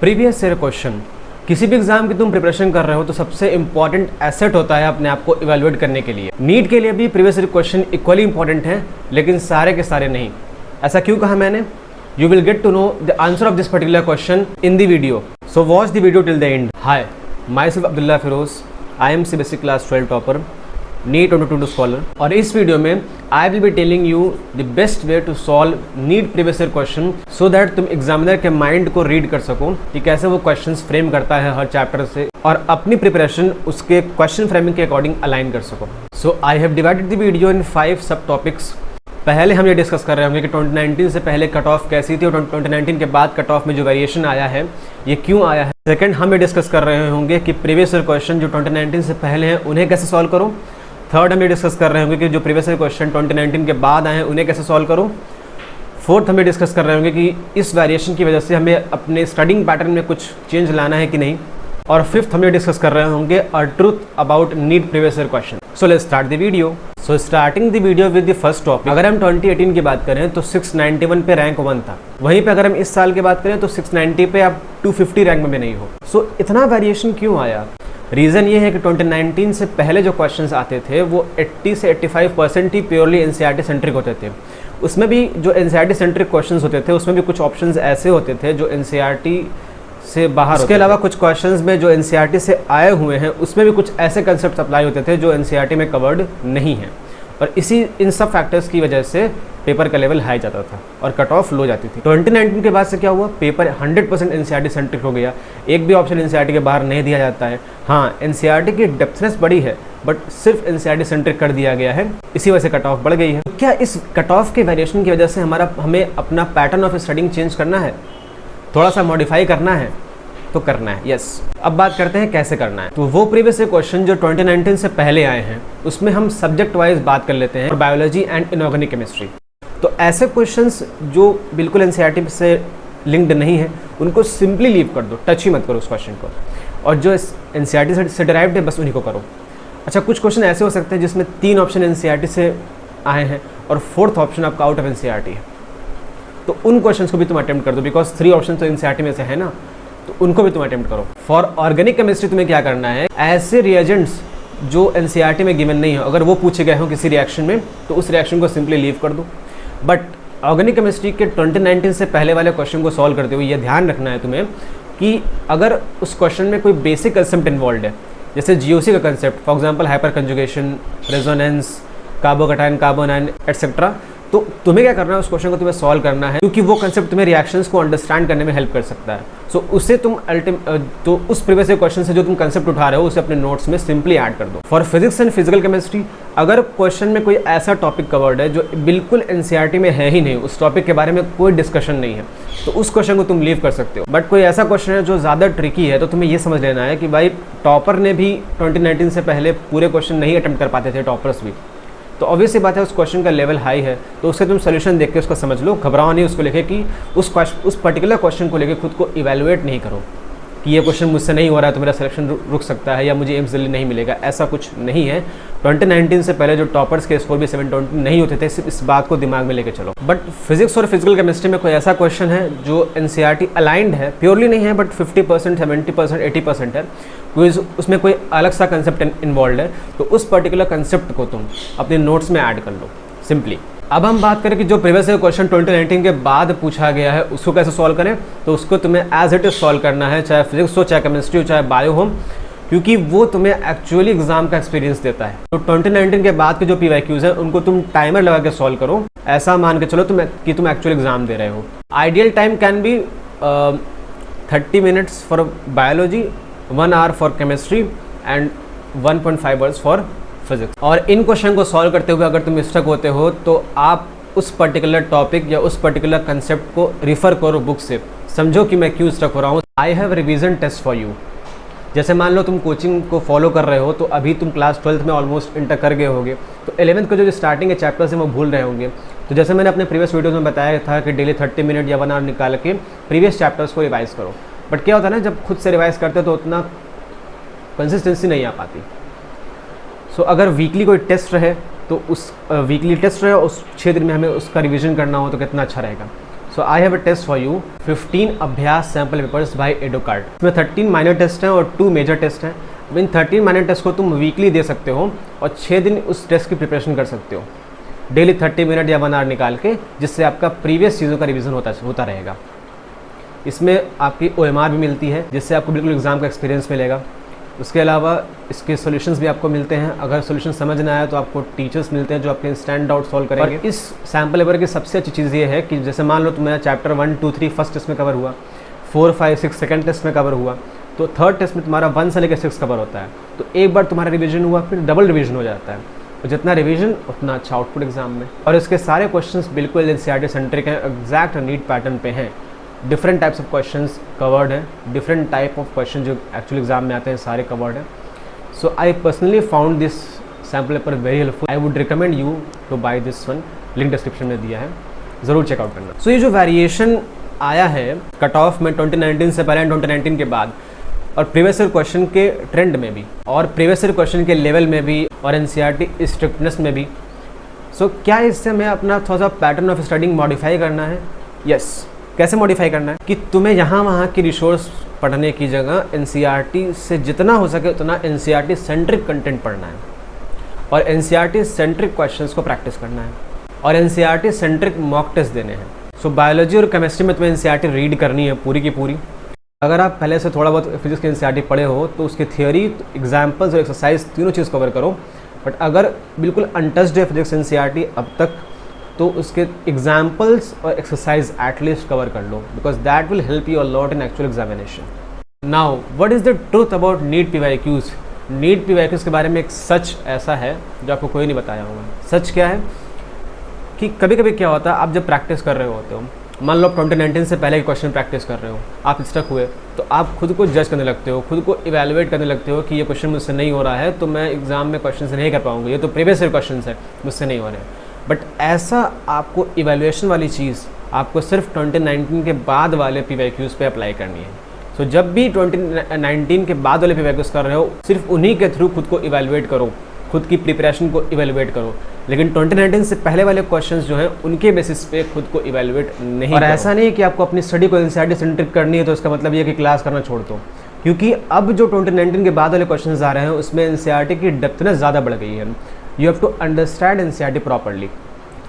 Previous year question, किसी भी exam की तुम प्रिपरेशन कर रहे हो तो सबसे इंपॉर्टेंट एसेट होता है अपने आप को इवैल्यूएट करने के लिए। नीट के लिए भी previous year question equally important हैं, लेकिन सारे के सारे नहीं। ऐसा क्यों कहा मैंने? You will get to know the answer of this particular question in the video, so watch the video till the end. Hi, myself Abdullah Firoz, I am CBSE class 12 topper, NEET 2022 scholar. और इस वीडियो में I will be telling you the best way to solve NEET previous year question, so that तुम examiner के mind को read कर सको कि कैसे वो क्वेश्चंस फ्रेम करता है हर चैप्टर से, और अपनी प्रिपरेशन उसके क्वेश्चन फ्रेमिंग के अकॉर्डिंग अलाइन कर सको। So I have divided the video in 5 sub topics. पहले हम ये डिस्कस कर रहे होंगे कि 2019 से पहले कट ऑफ कैसी थी और 2019 के बाद कट ऑफ में जो वेरिएशन आया है ये क्यों आया है। सेकंड, हम ये डिस्कस कर रहे होंगे कि प्रीवियस ईयर क्वेश्चन जो 2019 से पहले हैं उन्हें कैसे सॉल्व करो। थर्ड, हम ये डिस्कस कर रहे होंगे कि जो प्रीवियस ईयर क्वेश्चन 2019 के बाद आए हैं उन्हें कैसे सॉल्व करो। फोर्थ, हम ये डिस्कस कर रहे होंगे कि इस वेरिएशन की वजह से हमें अपने स्टडिंग पैटर्न में कुछ चेंज लाना है कि नहीं। और फिफ्थ, हम ये डिस्कस कर रहे होंगे a truth about NEET previous year question. So let's start the video. So starting the video with the first topic. अगर हम 2018 की बात करें तो 691 पे रैंक 1 था। वहीं पे अगर हम इस साल की बात करें तो 690 पे आप 250 रैंक में भी नहीं हो। सो इतना वेरिएशन क्यों आया? रीज़न ये है कि 2019 से पहले जो क्वेश्चंस आते थे वो 80 से 85% ही प्योरली NCERT सेंट्रिक होते थे। उसमें भी जो NCERT सेंट्रिक क्वेश्चंस होते थे उसमें भी कुछ ऑप्शंस ऐसे होते थे जो NCERT से बाहर। उसके अलावा कुछ क्वेश्चंस में जो NCERT से आए हुए हैं उसमें भी कुछ ऐसे कंसेप्ट अप्लाई होते थे जो NCERT में कवर्ड नहीं है, और इन सब फैक्टर्स की वजह से पेपर का लेवल हाई जाता था और कट ऑफ लो जाती थी। 2019 के बाद से क्या हुआ? पेपर 100% NCERT सेंट्रिक हो गया। एक भी ऑप्शन NCERT के बाहर नहीं दिया जाता है। हाँ, NCERT की डेप्थनेस बड़ी है बट सिर्फ NCERT सेंट्रिक कर दिया गया है, इसी वजह से कट ऑफ बढ़ गई है। तो क्या इस कट ऑफ के वेरिएशन की वजह से हमें अपना पैटर्न ऑफ स्टडिंग चेंज करना है, थोड़ा सा मॉडिफाई करना है? तो करना है, यस। अब बात करते हैं कैसे करना है। तो वो प्रीवियस क्वेश्चन जो 2019 से पहले आए हैं उसमें हम सब्जेक्ट वाइज बात कर लेते हैं, बायोलॉजी एंड इनऑर्गेनिक केमिस्ट्री। तो ऐसे क्वेश्चंस जो बिल्कुल NCERT से लिंक्ड नहीं है उनको सिंपली लीव कर दो, टच ही मत करो उस क्वेश्चन को, और जो NCERT से डिराइव्ड है बस उन्हीं को करो। अच्छा, कुछ क्वेश्चन ऐसे हो सकते हैं जिसमें 3 ऑप्शन NCERT से आए हैं और 4th ऑप्शन आपका आउट ऑफ NCERT है, तो उन क्वेश्चन को भी तुम अटेम्प्ट कर दो, बिकॉज 3 ऑप्शन तो NCERT में से है ना, तो उनको भी तुम अटेम्प्ट करो। फॉर ऑर्गेनिक केमिस्ट्री तुम्हें क्या करना है, ऐसे रिएजेंट्स जो NCERT में गिवन नहीं हो, अगर वो पूछे गए हो किसी रिएक्शन में तो उस रिएक्शन को सिंपली लीव कर दो। बट ऑर्गेनिक केमिस्ट्री के 2019 से पहले वाले क्वेश्चन को सॉल्व करते हुए ये ध्यान रखना है तुम्हें कि अगर उस क्वेश्चन में कोई बेसिक कंसेप्ट इन्वॉल्व है, जैसे GOC का concept, for example hyper conjugation, resonance, carbocation, carbanion etcetera, तो तुम्हें क्या करना है, उस क्वेश्चन को तुम्हें सॉल्व करना है, क्योंकि वो कंसेप्ट तुम्हें रिएक्शंस को अंडरस्टैंड करने में हेल्प कर सकता है। सो उससे तुम तो उस प्रीवियस क्वेश्चन से जो तुम कंसेप्ट उठा रहे हो उसे अपने नोट्स में सिंपली ऐड कर दो। For physics and physical chemistry, अगर क्वेश्चन में कोई ऐसा टॉपिक कवर्ड है जो बिल्कुल NCERT में है ही नहीं, उस टॉपिक के बारे में कोई डिस्कशन नहीं है, तो उस क्वेश्चन को तुम लीव कर सकते हो। बट कोई ऐसा क्वेश्चन है जो ज़्यादा ट्रिकी है, तो तुम्हें ये समझ लेना है कि भाई टॉपर ने भी 2019 से पहले पूरे क्वेश्चन नहीं अटेम्प्ट कर पाते थे, टॉपर्स भी, तो ऑब्वियस सी बात है उस क्वेश्चन का लेवल हाई है, तो उससे तुम सोल्यूशन देख के उसको समझ लो, घबराओ नहीं उसको लेके कि उस पर्टिकुलर क्वेश्चन को लेके खुद को इवैल्यूएट नहीं करो कि ये क्वेश्चन मुझसे नहीं हो रहा है तो मेरा सिलेक्शन रुक सकता है या मुझे एम्स जल्दी नहीं मिलेगा। ऐसा कुछ नहीं है। 2019 से पहले जो टॉपर्स के स्कोर भी 720 नहीं होते थे, सिर्फ इस बात को दिमाग में लेके चलो। बट फिजिक्स और फिजिकल केमिस्ट्री में कोई ऐसा क्वेश्चन है जो NCERT अलाइंड है, प्योरली नहीं है बट 50%, 70%, 80% है, उसमें कोई अलग सा कंसेप्ट इन्वॉल्व है, तो उस पर्टिकुलर कंसेप्ट को तुम अपने नोट्स में ऐड कर लो सिंपली। अब हम बात करें कि जो प्रीवियस क्वेश्चन 2019 के बाद पूछा गया है उसको कैसे सॉल्व करें, तो उसको तुम्हें एज इट इज सॉल्व करना है, चाहे फिजिक्स हो, चाहे केमिस्ट्री हो, चाहे बायो हो, क्योंकि वो तुम्हें एक्चुअली एग्जाम का एक्सपीरियंस देता है। तो 2019 के बाद के जो PYQs हैं उनको तुम टाइमर लगा के सॉल्व करो, ऐसा मान के चलो कि तुम एक्चुअल एग्जाम दे रहे हो। Ideal time can be 30 minutes for biology, 1 hour for chemistry and 1.5 hours for physics. और इन क्वेश्चन को सॉल्व करते हुए अगर तुम स्टक होते हो तो आप उस पर्टिकुलर टॉपिक या उस पर्टिकुलर कंसेप्ट को रिफ़र करो बुक से, समझो कि मैं क्यों स्टक हो रहा हूँ। I have revision test for you. जैसे मान लो तुम कोचिंग को फॉलो कर रहे हो तो अभी तुम क्लास 12th में ऑलमोस्ट इंटर कर गए होगे, तो 11th के जो स्टार्टिंग के चैप्टर्स हैं वो भूल रहे होंगे। तो जैसे मैंने अपने प्रीवियस वीडियोज़ में बताया था कि डेली 30 मिनट या 1 hour निकाल के प्रीवियस चैप्टर्स को रिवाइज़ करो। बट क्या होता है ना, जब खुद से रिवाइज़ करते तो उतना कंसिस्टेंसी नहीं आ पाती। सो अगर वीकली कोई टेस्ट रहे तो उस वीकली टेस्ट रहे उस 6 दिन में हमें उसका रिवीजन करना हो तो कितना अच्छा रहेगा। So I have a test for you 15 अभ्यास सैम्पल पेपर्स बाय एडुकार्ड। इसमें 13 माइनर टेस्ट हैं और 2 मेजर टेस्ट हैं। इन 13 माइनर टेस्ट को तुम वीकली दे सकते हो और 6 दिन उस टेस्ट की प्रिपरेशन कर सकते हो, डेली 30 मिनट या 1 आवर निकाल के, जिससे आपका प्रीवियस चीज़ों का रिवीजन होता रहेगा। इसमें आपकी OMR भी मिलती है, जिससे आपको बिल्कुल एग्ज़ाम का एक्सपीरियंस मिलेगा। उसके अलावा इसके सॉल्यूशंस भी आपको मिलते हैं। अगर सॉल्यूशन समझ ना आया तो आपको टीचर्स मिलते हैं जो आपके इंस्टेंट डाउट सॉल्व करेंगे। और इस सैम्पल पेपर की सबसे अच्छी चीज़ ये है कि जैसे मान लो तुम्हारा चैप्टर 1, 2, 3 फर्स्ट टेस्ट में कवर हुआ, 4, 5, 6 सेकंड टेस्ट में कवर हुआ, तो थर्ड टेस्ट में तुम्हारा 1 से लेकर 6 कवर होता है। तो एक बार तुम्हारा रिवीजन हुआ, फिर डबल रिवीजन हो जाता है। तो जितना रिवीजन उतना अच्छा आउटपुट एग्जाम में। और इसके सारे क्वेश्चंस बिल्कुल NCERT सेंट्रिक हैं, एग्जैक्ट नीट पैटर्न पे हैं। Different types of questions covered हैं, डिफरेंट टाइप ऑफ क्वेश्चन जो एक्चुअल एग्जाम में आते हैं सारे कवर्ड हैं। So I personally found this sample paper very helpful. I would recommend you to buy this one, link description में दिया है, ज़रूर चेकआउट करना। सो ये जो वेरिएशन आया है कट ऑफ में 2019 से पहले, 2019 के बाद, और प्रीवियस ईयर क्वेश्चन के ट्रेंड में भी, और प्रीवियस ईयर क्वेश्चन के लेवल में भी, और NCERT स्ट्रिक्टनेस में भी। सो क्या इससे मैं अपना थोड़ा सा पैटर्न ऑफ स्टडिंग मॉडिफाई करना है? यस। कैसे मॉडिफाई करना है? कि तुम्हें यहाँ वहाँ की रिसोर्स पढ़ने की जगह NCERT से जितना हो सके उतना NCERT सेंट्रिक कंटेंट पढ़ना है, और NCERT सेंट्रिक क्वेश्चंस को प्रैक्टिस करना है, और NCERT सेंट्रिक मॉक टेस्ट देने हैं। सो बायोलॉजी और केमिस्ट्री में तुम्हें NCERT रीड करनी है पूरी की पूरी। अगर आप पहले से थोड़ा बहुत फिजिक्स के NCERT पढ़े हो तो उसकी थियोरी, एग्जाम्पल्स और एक्सरसाइज तीनों चीज़ कवर करो। बट अगर बिल्कुल अनटच्ड है फिजिक्स NCERT अब तक, तो उसके एग्जाम्पल्स और एक्सरसाइज एटलीस्ट कवर कर लो, because that will help you a lot in actual examination. Now what is the truth about NEET PYQs? NEET PYQs के बारे में एक सच ऐसा है जो आपको कोई नहीं बताया होगा। सच क्या है कि कभी कभी क्या होता है, आप जब प्रैक्टिस कर रहे होते हो, मान लो आप 2019 से पहले के क्वेश्चन प्रैक्टिस कर रहे हो, आप स्टक हुए, तो आप खुद को जज करने लगते हो, खुद को इवैल्यूएट करने लगते हो कि ये क्वेश्चन मुझसे नहीं हो रहा है, तो मैं एग्जाम में क्वेश्चन से नहीं कर पाऊंगा, ये तो प्रीवियस ईयर क्वेश्चन है, मुझसे नहीं हो रहे हैं। बट ऐसा आपको इवैल्यूएशन वाली चीज़ आपको सिर्फ 2019 के बाद वाले PYQs पे अप्लाई करनी है। सो जब भी 2019 के बाद वाले PYQs कर रहे हो, सिर्फ उन्हीं के थ्रू खुद को इवैल्यूएट करो, खुद की प्रिपरेशन को इवैल्यूएट करो। लेकिन 2019 से पहले वाले क्वेश्चंस जो हैं उनके बेसिस पे खुद को इवैल्यूएट नहीं और करो। ऐसा नहीं कि आपको अपनी स्टडी को NCERT सेंट्रिक करनी है तो इसका मतलब ये कि क्लास करना छोड़ दो, क्योंकि अब जो 2019 के बाद वाले क्वेश्चंस आ रहे हैं उसमें NCERT की डेप्थनेस ज़्यादा बढ़ गई है। You have to understand NCERT properly.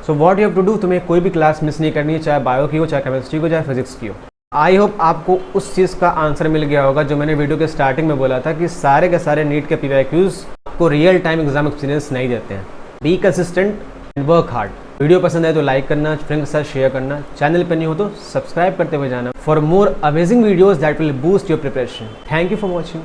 So what you have to do, तुम्हें कोई भी क्लास मिस नहीं करनी है, चाहे बायो की हो, चाहे केमिस्ट्री की, चाहे फिजिक्स की हो। आई होप आपको उस चीज़ का आंसर मिल गया होगा जो मैंने वीडियो के स्टार्टिंग में बोला था कि सारे के सारे नीट के PYQs आपको रियल टाइम एग्जाम एक्सपीरियंस नहीं देते हैं। Be consistent and work hard. Video पसंद आए तो लाइक करना, फ्रेंड के साथ शेयर करना, चैनल पर नहीं हो तो सब्सक्राइब करते हुए जाना for more amazing videos that will boost your preparation. Thank you for watching.